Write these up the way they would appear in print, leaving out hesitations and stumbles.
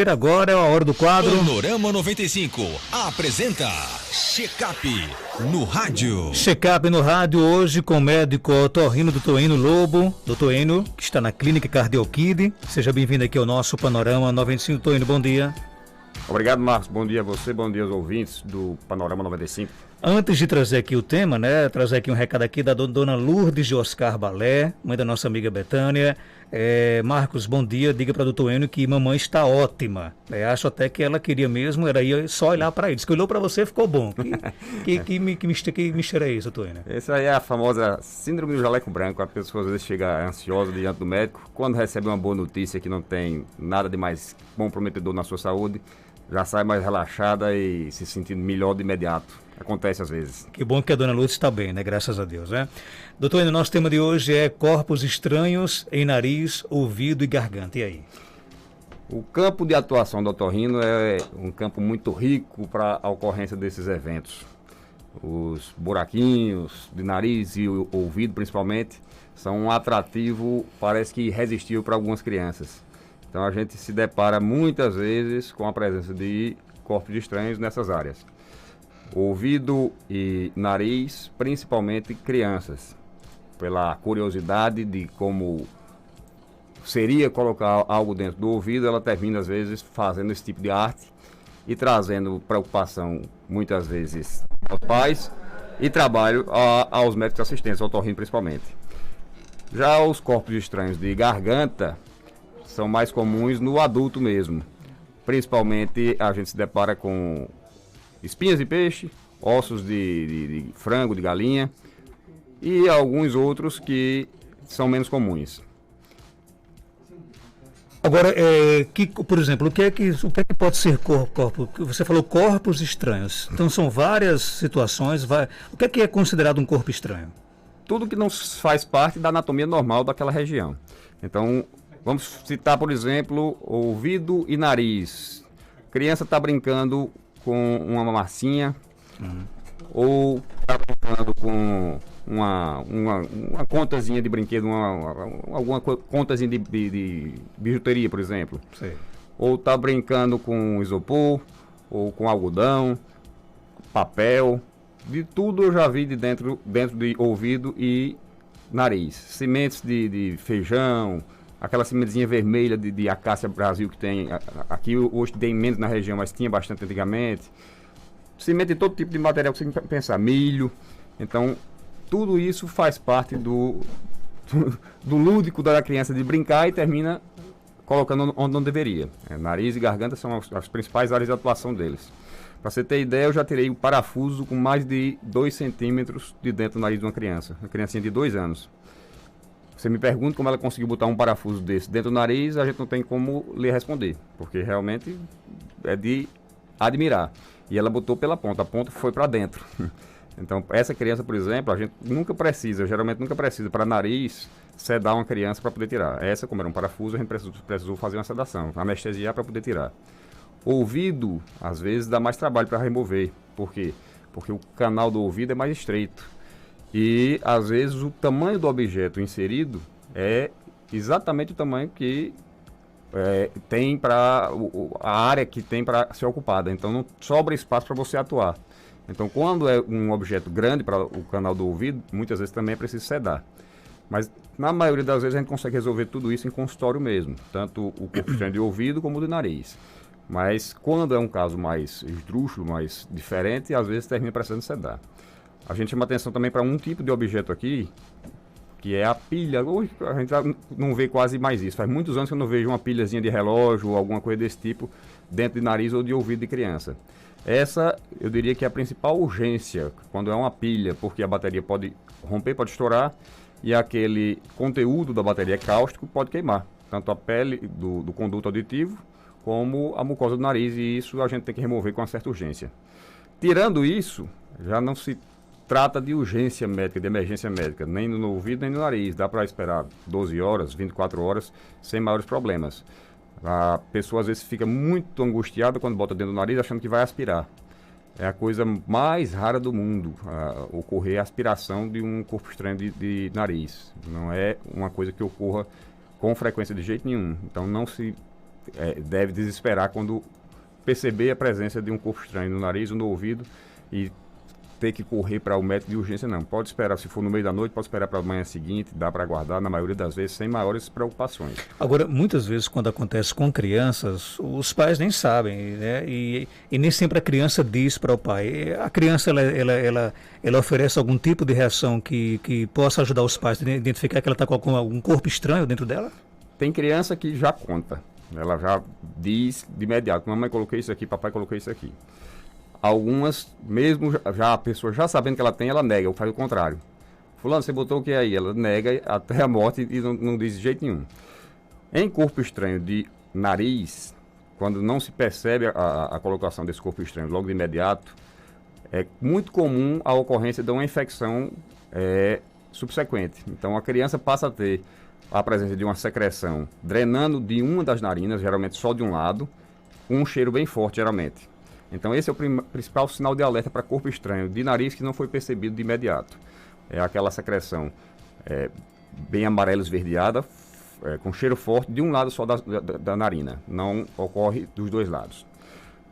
Agora é a hora do quadro. Panorama 95 apresenta Check-up no rádio. Check-up no rádio hoje com o médico otorrino Dr. Enio Lobo. Dr. Enio, que está na Clínica Cardiokid. Seja bem-vindo aqui ao nosso Panorama 95. Dr. Enio, bom dia. Obrigado, Marcos. Bom dia a você, bom dia aos ouvintes do Panorama 95. Antes de trazer aqui o tema, trazer aqui um recado aqui da dona Lourdes de Oscar Balé, mãe da nossa amiga Betânia. Marcos, bom dia. Diga para o doutor Enio que mamãe está ótima. Acho até que ela queria mesmo, era ir só olhar para ele. Diz que olhou para você e ficou bom. Que mistério é isso, doutor Enio? Essa aí é a famosa síndrome do jaleco branco. A pessoa às vezes chega ansiosa diante do médico. Quando recebe uma boa notícia que não tem nada de mais comprometedor na sua saúde, já sai mais relaxada e se sentindo melhor de imediato. Acontece às vezes. Que bom que a dona Lourdes está bem, Graças a Deus, Doutor, o nosso tema de hoje é corpos estranhos em nariz, ouvido e garganta. E aí? O campo de atuação do otorrino é um campo muito rico para a ocorrência desses eventos. Os buraquinhos de nariz e o ouvido, principalmente, são um atrativo, parece que irresistível para algumas crianças. Então a gente se depara muitas vezes com a presença de corpos estranhos nessas áreas. Ouvido e nariz, principalmente crianças, pela curiosidade de como seria colocar algo dentro do ouvido, ela termina às vezes fazendo esse tipo de arte e trazendo preocupação muitas vezes aos pais e trabalho aos médicos assistentes, ao otorrino principalmente. Já os corpos estranhos de garganta são mais comuns no adulto mesmo. Principalmente a gente se depara com espinhas de peixe, ossos de frango, de galinha e alguns outros que são menos comuns. Agora, por exemplo, o que é que pode ser corpo? Você falou corpos estranhos. Então são várias situações. O que é considerado um corpo estranho? Tudo que não faz parte da anatomia normal daquela região. Então, vamos citar, por exemplo, ouvido e nariz. A criança está brincando com uma massinha, ou está brincando com uma contazinha de brinquedo, alguma contazinha de bijuteria, por exemplo. Sim. Ou está brincando com isopor, ou com algodão, papel. De tudo eu já vi dentro de ouvido e nariz. Sementes de feijão, aquela sementezinha vermelha de acácia Brasil que tem, aqui hoje tem menos na região, mas tinha bastante antigamente. Semente de todo tipo de material que você pensar, milho. Então, tudo isso faz parte do lúdico da criança de brincar e termina colocando onde não deveria. Nariz e garganta são as principais áreas de atuação deles. Para você ter ideia, eu já tirei um parafuso com mais de 2 centímetros de dentro do nariz de uma criancinha de 2 anos. Você me pergunta como ela conseguiu botar um parafuso desse dentro do nariz, a gente não tem como lhe responder, porque realmente é de admirar. E ela botou pela ponta, a ponta foi para dentro. Então, essa criança, por exemplo, a gente geralmente nunca precisa para nariz sedar uma criança para poder tirar. Essa, como era um parafuso, a gente precisou fazer uma sedação, anestesiar para poder tirar. Ouvido, às vezes, dá mais trabalho para remover. Por quê? Porque o canal do ouvido é mais estreito. E, às vezes, o tamanho do objeto inserido é exatamente o tamanho que tem para a área que tem para ser ocupada. Então, não sobra espaço para você atuar. Então, quando é um objeto grande para o canal do ouvido, muitas vezes também é preciso sedar. Mas, na maioria das vezes, a gente consegue resolver tudo isso em consultório mesmo. Tanto o corpo estranho de ouvido como o de nariz. Mas, quando é um caso mais esdrúxulo, mais diferente, às vezes termina precisando sedar. A gente chama atenção também para um tipo de objeto aqui, que é a pilha. Hoje a gente já não vê quase mais isso. Faz muitos anos que eu não vejo uma pilhazinha de relógio ou alguma coisa desse tipo dentro de nariz ou de ouvido de criança. Essa, eu diria que é a principal urgência, quando é uma pilha, porque a bateria pode romper, pode estourar, e aquele conteúdo da bateria é cáustico, pode queimar. Tanto a pele do conduto auditivo, como a mucosa do nariz, e isso a gente tem que remover com uma certa urgência. Tirando isso, já não se trata de urgência médica, de emergência médica, nem no ouvido, nem no nariz. Dá para esperar 12 horas, 24 horas, sem maiores problemas. A pessoa às vezes fica muito angustiada quando bota dentro do nariz, achando que vai aspirar. É a coisa mais rara do mundo, ocorrer a aspiração de um corpo estranho de nariz. Não é uma coisa que ocorra com frequência de jeito nenhum. Então não se deve desesperar quando perceber a presença de um corpo estranho no nariz ou no ouvido e ter que correr para o médico de urgência, não. Pode esperar, se for no meio da noite, pode esperar para a manhã seguinte, dá para aguardar, na maioria das vezes, sem maiores preocupações. Agora, muitas vezes, quando acontece com crianças, os pais nem sabem, né? E nem sempre a criança diz para o pai. A criança, ela oferece algum tipo de reação que possa ajudar os pais a identificar que ela está com algum corpo estranho dentro dela? Tem criança que já conta, ela já diz de imediato, mamãe coloquei isso aqui, papai coloquei isso aqui. Algumas, mesmo já a pessoa já sabendo que ela tem, ela nega, ou faz o contrário. Fulano, você botou o que aí? Ela nega até a morte e não diz de jeito nenhum. Em corpo estranho de nariz, quando não se percebe a colocação desse corpo estranho logo de imediato, é muito comum a ocorrência de uma infecção subsequente. Então a criança passa a ter a presença de uma secreção drenando de uma das narinas, geralmente só de um lado, com um cheiro bem forte, geralmente. Então esse é o principal sinal de alerta para corpo estranho de nariz que não foi percebido de imediato. É aquela secreção bem amarela esverdeada, com cheiro forte de um lado só da narina. Não ocorre dos dois lados.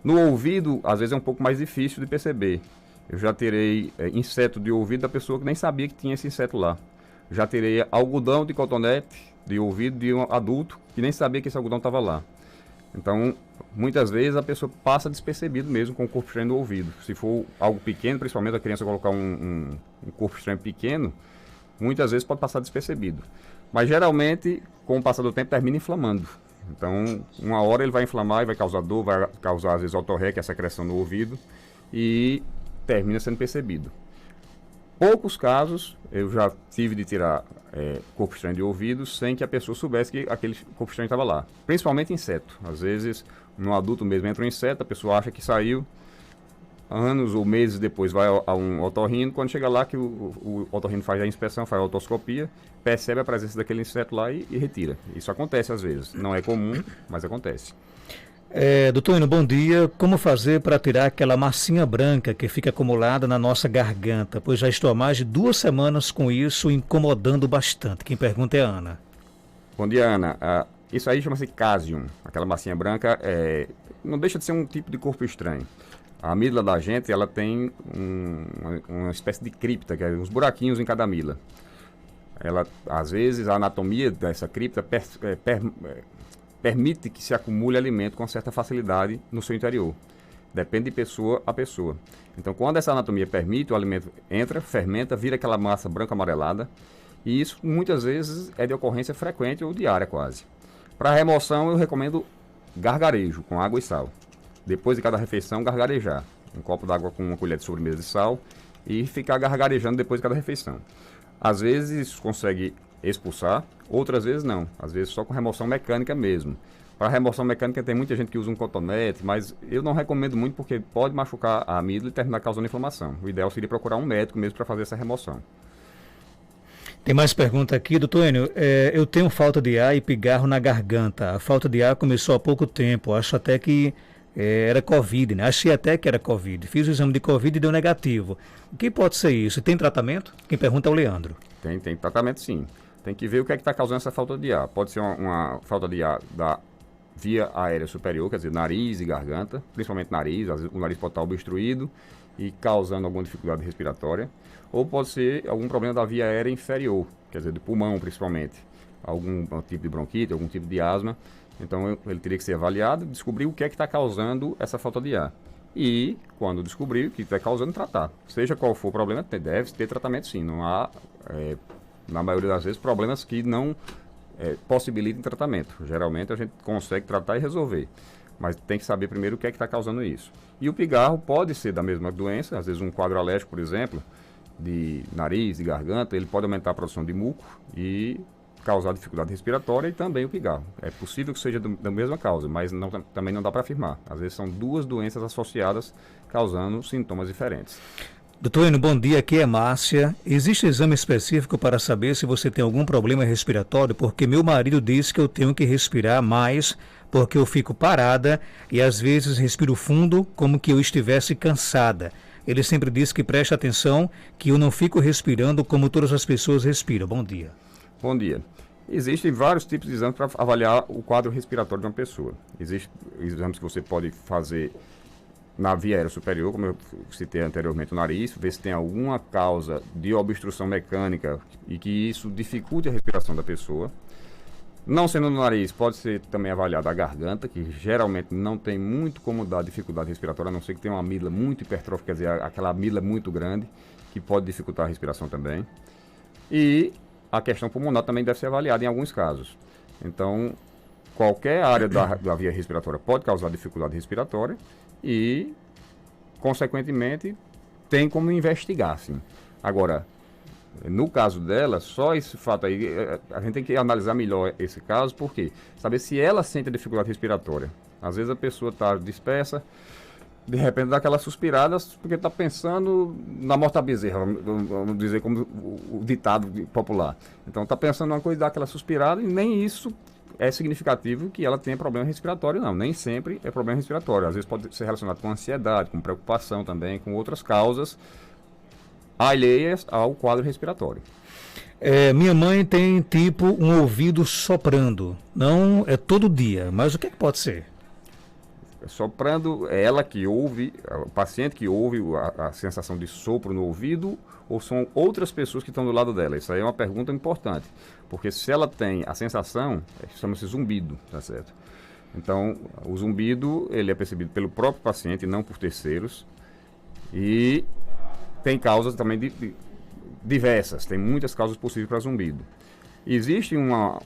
No ouvido, às vezes é um pouco mais difícil de perceber. Eu já terei inseto de ouvido da pessoa que nem sabia que tinha esse inseto lá. Já terei algodão de cotonete de ouvido de um adulto que nem sabia que esse algodão estava lá. Então, muitas vezes a pessoa passa despercebido mesmo com o corpo estranho no ouvido. Se for algo pequeno, principalmente a criança colocar um corpo estranho pequeno, muitas vezes pode passar despercebido. Mas geralmente, com o passar do tempo, termina inflamando. Então, uma hora ele vai inflamar e vai causar dor, vai causar às vezes otorreia, que é a secreção no ouvido, e termina sendo percebido. Poucos casos eu já tive de tirar corpo estranho de ouvido sem que a pessoa soubesse que aquele corpo estranho estava lá. Principalmente inseto. Às vezes, no adulto mesmo entra um inseto, a pessoa acha que saiu, anos ou meses depois vai a um otorrino, quando chega lá que o otorrino faz a inspeção, faz a otoscopia, percebe a presença daquele inseto lá e retira. Isso acontece às vezes. Não é comum, mas acontece. Doutor Eno, bom dia. Como fazer para tirar aquela massinha branca que fica acumulada na nossa garganta? Pois já estou há mais de 2 semanas com isso, incomodando bastante. Quem pergunta é a Ana. Bom dia, Ana. Isso aí chama-se cásium. Aquela massinha branca não deixa de ser um tipo de corpo estranho. A amígdala da gente, ela tem uma espécie de cripta, que é uns buraquinhos em cada amígdala. Às vezes, a anatomia dessa cripta permite que se acumule alimento com certa facilidade no seu interior. Depende de pessoa a pessoa. Então, quando essa anatomia permite, o alimento entra, fermenta, vira aquela massa branca amarelada. E isso, muitas vezes, é de ocorrência frequente ou diária quase. Para remoção, eu recomendo gargarejo com água e sal. Depois de cada refeição, gargarejar. Um copo d'água com uma colher de sobremesa de sal e ficar gargarejando depois de cada refeição. Às vezes, isso consegue expulsar, outras vezes não. Às vezes só com remoção mecânica mesmo. Para remoção mecânica tem muita gente que usa um cotonete, mas eu não recomendo muito porque pode machucar a amígdala e terminar causando inflamação. O ideal seria procurar um médico mesmo para fazer essa remoção. Tem mais pergunta aqui, doutor Enio. Eu tenho falta de ar e pigarro na garganta. A falta de ar começou há pouco tempo. Acho até que era Covid, né? Achei até que era Covid. Fiz o exame de Covid e deu negativo. O que pode ser isso? Tem tratamento? Quem pergunta é o Leandro. Tem tratamento sim. Tem que ver o que é que está causando essa falta de ar. Pode ser uma falta de ar da via aérea superior, quer dizer, nariz e garganta, principalmente nariz. Às vezes o nariz pode estar obstruído e causando alguma dificuldade respiratória. Ou pode ser algum problema da via aérea inferior, quer dizer, do pulmão principalmente. Algum tipo de bronquite, algum tipo de asma. Então ele teria que ser avaliado e descobrir o que é que está causando essa falta de ar. E, quando descobrir o que está causando, tratar. Seja qual for o problema, deve ter tratamento sim. Não há, na maioria das vezes, problemas que não possibilitem tratamento. Geralmente a gente consegue tratar e resolver. Mas tem que saber primeiro o que é que está causando isso. E o pigarro pode ser da mesma doença, às vezes um quadro alérgico, por exemplo, de nariz e garganta, ele pode aumentar a produção de muco e causar dificuldade respiratória e também o pigarro. É possível que seja da mesma causa, mas também não dá para afirmar. Às vezes são duas doenças associadas causando sintomas diferentes. Doutor Eno, bom dia, aqui é Márcia. Existe exame específico para saber se você tem algum problema respiratório? Porque meu marido disse que eu tenho que respirar mais porque eu fico parada e às vezes respiro fundo como que eu estivesse cansada. Ele sempre diz que preste atenção, que eu não fico respirando como todas as pessoas respiram. Bom dia. Bom dia. Existem vários tipos de exames para avaliar o quadro respiratório de uma pessoa. Existem exames que você pode fazer na via aérea superior, como eu citei anteriormente, o nariz, ver se tem alguma causa de obstrução mecânica e que isso dificulte a respiração da pessoa. Não sendo no nariz, pode ser também avaliada a garganta, que geralmente não tem muito como dar dificuldade respiratória, a não ser que tenha uma amígdala muito hipertrófica, quer dizer, aquela amígdala muito grande, que pode dificultar a respiração também. E a questão pulmonar também deve ser avaliada em alguns casos. Então, qualquer área da via respiratória pode causar dificuldade respiratória e, consequentemente, tem como investigar, sim. Agora, no caso dela, só esse fato aí, a gente tem que analisar melhor esse caso, porque saber se ela sente dificuldade respiratória. Às vezes a pessoa está dispersa, de repente dá aquelas suspiradas, porque está pensando na morte da bezerra, vamos dizer como o ditado popular. Então está pensando numa coisa, dá aquela suspirada, e nem isso é significativo que ela tenha problema respiratório, não. Nem sempre é problema respiratório. Às vezes pode ser relacionado com ansiedade, com preocupação também, com outras causas alheias ao quadro respiratório. Minha mãe tem tipo um ouvido soprando. Não é todo dia, mas o que pode ser? Soprando é ela que ouve, o paciente que ouve a sensação de sopro no ouvido, ou são outras pessoas que estão do lado dela? Isso aí é uma pergunta importante, porque se ela tem a sensação, chama-se zumbido, tá certo? Então, o zumbido, ele é percebido pelo próprio paciente, não por terceiros, e tem causas também diversas, tem muitas causas possíveis para zumbido. Existe uma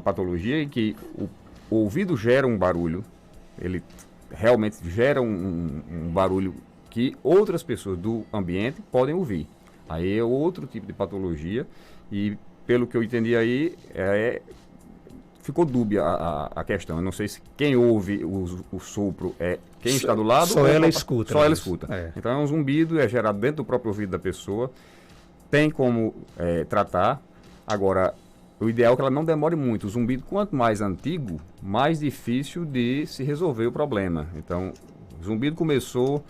patologia em que o ouvido gera um barulho, ele realmente gera um barulho que outras pessoas do ambiente podem ouvir. Aí é outro tipo de patologia e, pelo que eu entendi aí, ficou dúbia a questão. Eu não sei se quem ouve o sopro é quem está do lado. Só ela escuta. Só ela escuta. Então é um zumbido, é gerado dentro do próprio ouvido da pessoa. Tem como tratar. Agora, o ideal é que ela não demore muito. O zumbido, quanto mais antigo, mais difícil de se resolver o problema. Então, o zumbido começou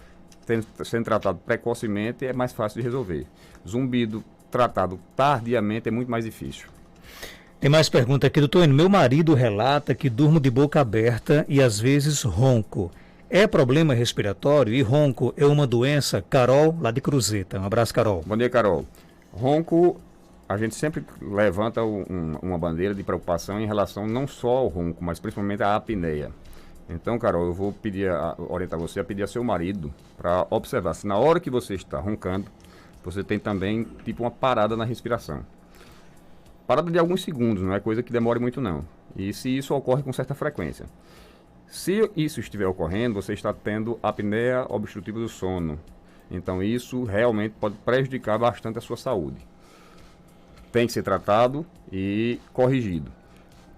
sendo tratado precocemente, é mais fácil de resolver. Zumbido tratado tardiamente é muito mais difícil. Tem mais pergunta aqui, doutor. Meu marido relata que durmo de boca aberta e às vezes ronco. É problema respiratório e ronco é uma doença? Carol, lá de Cruzeta. Um abraço, Carol. Bom dia, Carol. Ronco, a gente sempre levanta uma bandeira de preocupação em relação não só ao ronco, mas principalmente à apneia. Então, Carol, eu vou orientar você a pedir a seu marido para observar se na hora que você está roncando, você tem também tipo uma parada na respiração. Parada de alguns segundos, não é coisa que demore muito não. E se isso ocorre com certa frequência. Se isso estiver ocorrendo, você está tendo apneia obstrutiva do sono. Então isso realmente pode prejudicar bastante a sua saúde. Tem que ser tratado e corrigido.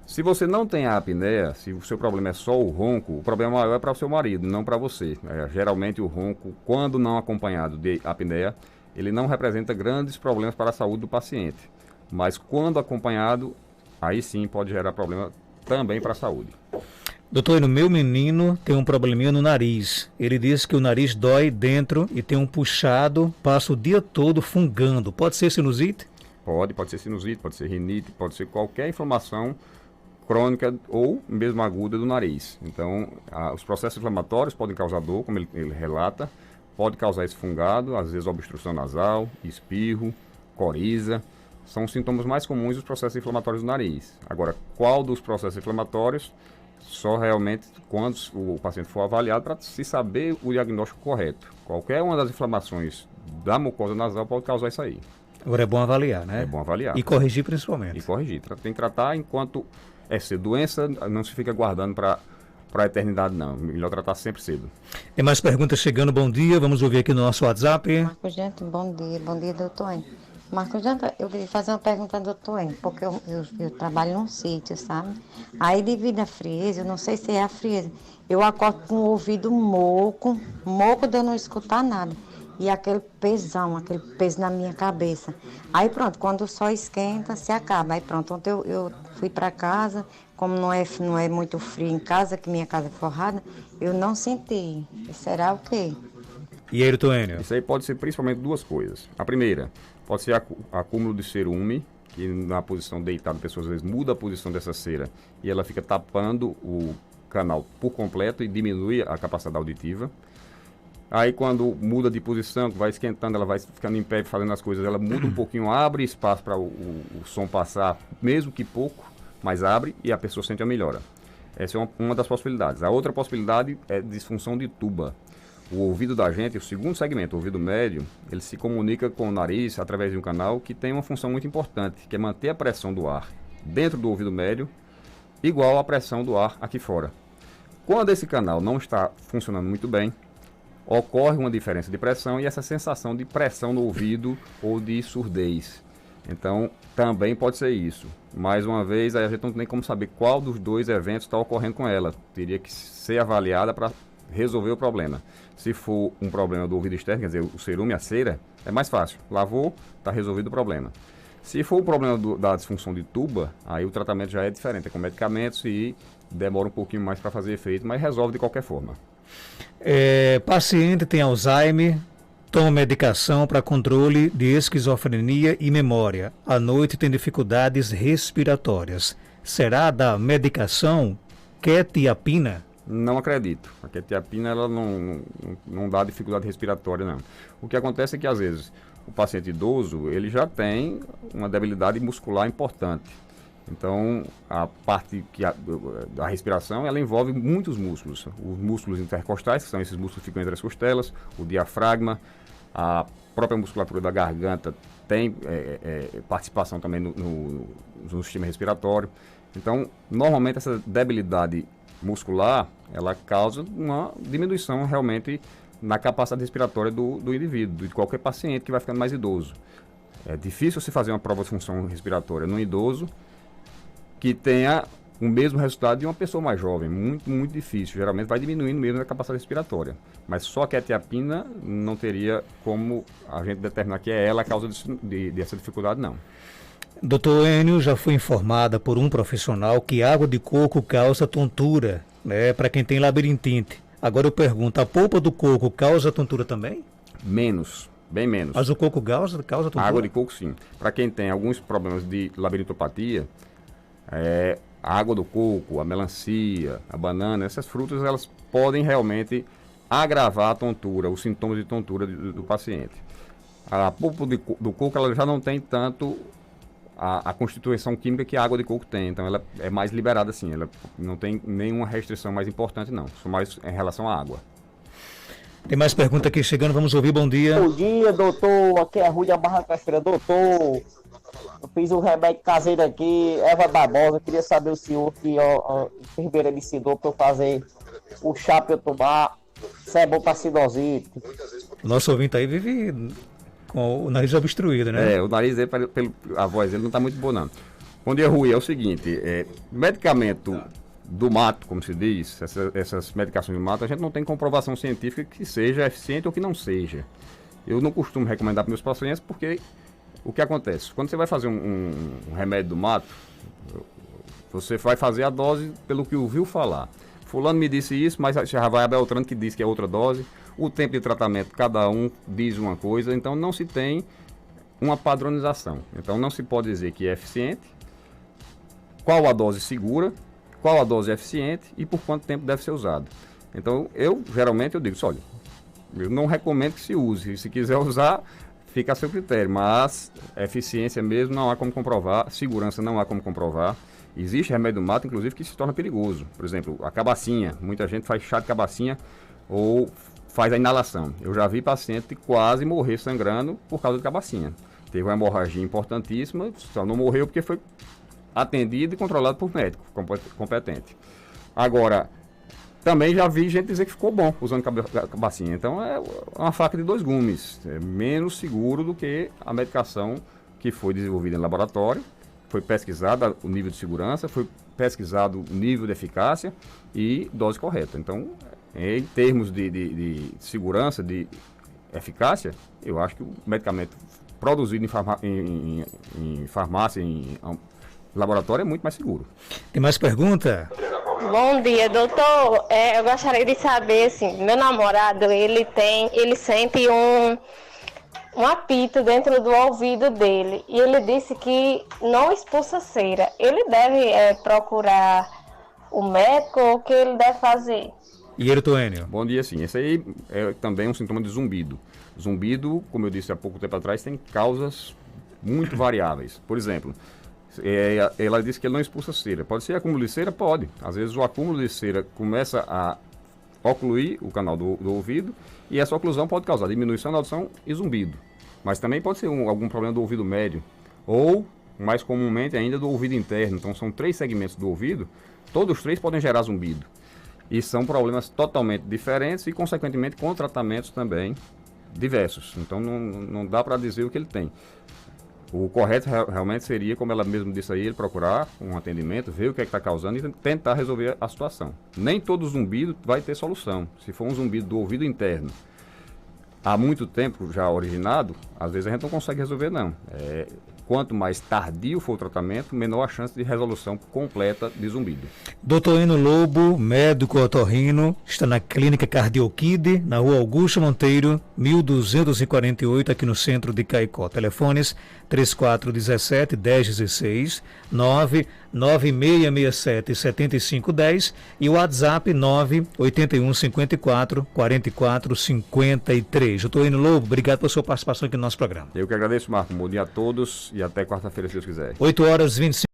Se você não tem a apneia, se o seu problema é só o ronco, o problema maior é para o seu marido, não para você. Geralmente o ronco, quando não acompanhado de apneia, ele não representa grandes problemas para a saúde do paciente. Mas quando acompanhado, aí sim pode gerar problema também para a saúde. Doutor, o meu menino tem um probleminha no nariz. Ele diz que o nariz dói dentro e tem um puxado, passa o dia todo fungando. Pode ser sinusite? Pode ser sinusite, pode ser rinite, pode ser qualquer inflamação crônica ou mesmo aguda do nariz. Então, os processos inflamatórios podem causar dor, como ele relata, pode causar esse fungado, às vezes obstrução nasal, espirro, coriza. São os sintomas mais comuns dos processos inflamatórios do nariz. Agora, qual dos processos inflamatórios? Só realmente quando o paciente for avaliado para se saber o diagnóstico correto. Qualquer uma das inflamações da mucosa nasal pode causar isso aí. Agora é bom avaliar, né? É bom avaliar. E corrigir principalmente. E corrigir. Tem que tratar enquanto ser doença, não se fica guardando para a eternidade, não. Melhor tratar sempre cedo. Tem mais perguntas chegando, bom dia. Vamos ouvir aqui no nosso WhatsApp. Marcos Gente, bom dia, doutor. Marcos Gente, eu queria fazer uma pergunta ao doutor, porque eu trabalho num sítio, sabe? Aí devido à frieza, eu não sei se é a frieza, eu acordo com o ouvido moco de eu não escutar nada. E aquele peso na minha cabeça. Aí pronto, quando o sol esquenta, se acaba. Aí pronto, ontem eu fui para casa, como não é muito frio em casa, que minha casa é forrada, eu não senti. Será o quê? E aí, Enio? Isso aí pode ser principalmente duas coisas. A primeira, pode ser acúmulo de cerume, que na posição deitada, a pessoa às vezes muda a posição dessa cera e ela fica tapando o canal por completo e diminui a capacidade auditiva. Aí quando muda de posição, vai esquentando, ela vai ficando em pé fazendo as coisas, ela muda um pouquinho, abre espaço para o som passar, mesmo que pouco, mas abre e a pessoa sente a melhora. Essa é uma das possibilidades. A outra possibilidade é disfunção de tuba. O ouvido da gente, o segundo segmento, o ouvido médio, ele se comunica com o nariz através de um canal que tem uma função muito importante, que é manter a pressão do ar dentro do ouvido médio igual à pressão do ar aqui fora. Quando esse canal não está funcionando muito bem, ocorre uma diferença de pressão e essa sensação de pressão no ouvido ou de surdez. Então, também pode ser isso. Mais uma vez, aí a gente não tem como saber qual dos dois eventos está ocorrendo com ela. Teria que ser avaliada para resolver o problema. Se for um problema do ouvido externo, quer dizer, o cerume, a cera, é mais fácil. Lavou, está resolvido o problema. Se for o problema da disfunção de tuba, aí o tratamento já é diferente. É com medicamentos e demora um pouquinho mais para fazer efeito, mas resolve de qualquer forma. Paciente tem Alzheimer, toma medicação para controle de esquizofrenia e memória. À noite tem dificuldades respiratórias. Será da medicação quetiapina? Não acredito. A quetiapina ela não dá dificuldade respiratória, não. O que acontece é que, às vezes, o paciente idoso ele já tem uma debilidade muscular importante. Então, a parte da respiração, ela envolve muitos músculos. Os músculos intercostais, que são esses músculos que ficam entre as costelas, o diafragma, a própria musculatura da garganta tem participação também no sistema respiratório. Então, normalmente essa debilidade muscular, ela causa uma diminuição realmente na capacidade respiratória do indivíduo, de qualquer paciente que vai ficando mais idoso. É difícil se fazer uma prova de função respiratória no idoso que tenha o mesmo resultado de uma pessoa mais jovem. Muito, muito difícil. Geralmente vai diminuindo mesmo a capacidade respiratória. Mas só a quetiapina não teria como a gente determinar que é ela a causa dessa dificuldade, não. Doutor Enio, já foi informada por um profissional que água de coco causa tontura, né, para quem tem labirintite. Agora eu pergunto, a polpa do coco causa tontura também? Menos, bem menos. Mas o coco causa tontura? A água de coco, sim. Para quem tem alguns problemas de labirintopatia, a água do coco, a melancia, a banana, essas frutas, elas podem realmente agravar a tontura, os sintomas de tontura do paciente. A polpa do coco, ela já não tem tanto a constituição química que a água de coco tem, então ela é mais liberada assim, ela não tem nenhuma restrição mais importante não, só mais em relação à água. Tem mais pergunta aqui chegando, vamos ouvir, bom dia. Bom dia, doutor, aqui é a Rui da Barra Cachoeira. Doutor, eu fiz um remédio caseiro aqui, Eva Barbosa, queria saber o senhor que a enfermeira me ensinou para eu fazer o chá para eu tomar, se é bom para sinusite. Nosso ouvinte aí vive com o nariz obstruído, né? O nariz dele, a voz dele não está muito boa, não. Bom dia, Rui. É o seguinte, medicamento do mato, como se diz, essas medicações do mato, a gente não tem comprovação científica que seja eficiente ou que não seja. Eu não costumo recomendar para meus pacientes porque o que acontece? Quando você vai fazer um remédio do mato, você vai fazer a dose pelo que ouviu falar. Fulano me disse isso, mas já vai a Beltrano que diz que é outra dose. O tempo de tratamento, cada um diz uma coisa, então não se tem uma padronização. Então não se pode dizer que é eficiente, qual a dose segura, qual a dose eficiente e por quanto tempo deve ser usado. Então geralmente eu digo, olha, eu não recomendo que se use, se quiser usar, fica a seu critério, mas eficiência mesmo não há como comprovar, segurança não há como comprovar. Existe remédio do mato, inclusive, que se torna perigoso. Por exemplo, a cabacinha. Muita gente faz chá de cabacinha ou faz a inalação. Eu já vi paciente quase morrer sangrando por causa de cabacinha. Teve uma hemorragia importantíssima, só não morreu porque foi atendido e controlado por médico competente. Agora, também já vi gente dizer que ficou bom usando cabacinha. Então, é uma faca de dois gumes. É menos seguro do que a medicação que foi desenvolvida em laboratório. Foi pesquisado o nível de segurança, foi pesquisado o nível de eficácia e dose correta. Então, em termos de segurança, de eficácia, eu acho que o medicamento produzido em farmácia, em laboratório, é muito mais seguro. Tem mais pergunta? Bom dia, doutor. Eu gostaria de saber, assim, meu namorado, ele sente um apito dentro do ouvido dele e ele disse que não expulsa cera. Ele deve procurar o médico ou o que ele deve fazer? E ele, Toênio? Bom dia, sim. Esse aí é também um sintoma de zumbido. Zumbido, como eu disse há pouco tempo atrás, tem causas muito variáveis. Por exemplo, ela disse que ele não expulsa cera. Pode ser acúmulo de cera? Pode. Às vezes o acúmulo de cera começa a ocluir o canal do ouvido e essa oclusão pode causar diminuição da audição e zumbido. Mas também pode ser algum problema do ouvido médio ou, mais comumente ainda, do ouvido interno. Então são 3 segmentos do ouvido, todos os 3 podem gerar zumbido. E são problemas totalmente diferentes e, consequentemente, com tratamentos também diversos. Então não dá para dizer o que ele tem. O correto realmente seria, como ela mesmo disse aí, ele procurar um atendimento, ver o que é que está causando e tentar resolver a situação. Nem todo zumbido vai ter solução. Se for um zumbido do ouvido interno, há muito tempo já originado, às vezes a gente não consegue resolver não. Quanto mais tardio for o tratamento, menor a chance de resolução completa de zumbido. Dr. Eno Lobo, médico otorrino, está na Clínica Cardiokid, na Rua Augusto Monteiro, 1248, aqui no centro de Caicó. Telefones 3417-1016, 99667-7510 e o WhatsApp 98154-4453. Dr. Eno Lobo, obrigado pela sua participação aqui no nosso programa. Eu que agradeço, Marco. Um bom dia a todos e até quarta-feira, se Deus quiser. 8h25.